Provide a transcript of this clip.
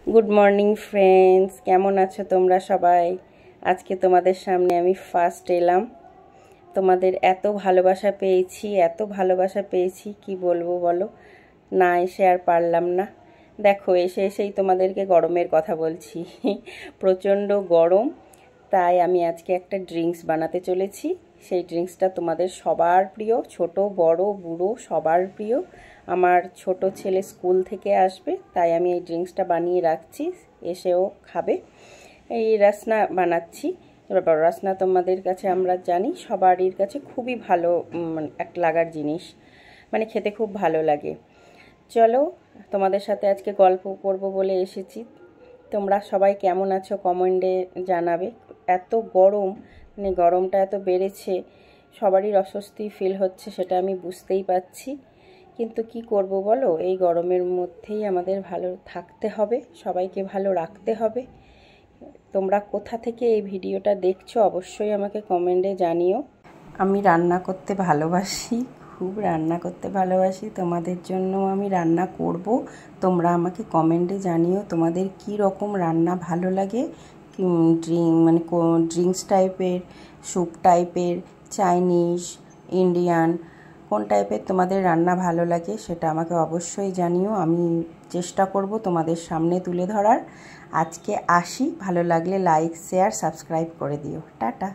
Good morning friends, केमन आछो तोमरा सबाई। आज के तुम्हादेर सामने आमी फार्स्ट एलाम। तुम्हादेर एतो भालोबासा पेयेछि, एतो भालोबासा पेयेछि कि बोलबो बोलो, ना एसे आर पारलाम ना। देखो एसे एसेई तुम्हादेरके गरमेर कथा बोलछि। प्रचंड गरम, ताई आमी आजके एकटा ड्रिंक्स बानाते चलेछि। সেই ড্রিঙ্কসটা তোমাদের সবার প্রিয়, ছোট বড় বুড়ো সবার প্রিয়। আমার ছোট ছেলে স্কুল থেকে আসবে, তাই আমি এই ড্রিঙ্কসটা বানিয়ে রাখছি, এসেও খাবে। এই রাসনা বানাচ্ছি। এবার রাসনা তোমাদের কাছে আমরা জানি সবারই কাছে খুবই ভালো এক লাগার জিনিস, মানে খেতে খুব ভালো লাগে। চলো তোমাদের সাথে আজকে গল্প করব বলে এসেছি। তোমরা সবাই কেমন আছো কমেন্টে জানাবে। এত গরম, মানে গরমটা এত বেড়েছে, সবারই অস্বস্তি ফিল হচ্ছে, সেটা আমি বুঝতেই পাচ্ছি। কিন্তু কি করব বলো, এই গরমের মধ্যেই আমাদের ভালো থাকতে হবে, সবাইকে ভালো রাখতে হবে। তোমরা কোথা থেকে এই ভিডিওটা দেখছো অবশ্যই আমাকে কমেন্টে জানিও। আমি রান্না করতে ভালোবাসি, খুব রান্না করতে ভালোবাসি। তোমাদের জন্য আমি রান্না করব, তোমরা আমাকে কমেন্টে জানিও তোমাদের কি রকম রান্না ভালো লাগে। মানে ড্রিঙ্কস টাইপের, স্যুপ টাইপের, চাইনিজ, ইন্ডিয়ান, কোন টাইপের তোমাদের রান্না ভালো লাগে সেটা আমাকে অবশ্যই জানিও। আমি চেষ্টা করব তোমাদের সামনে তুলে ধরার। আজকে আসি, ভালো লাগলে লাইক শেয়ার সাবস্ক্রাইব করে দিও। টাটা।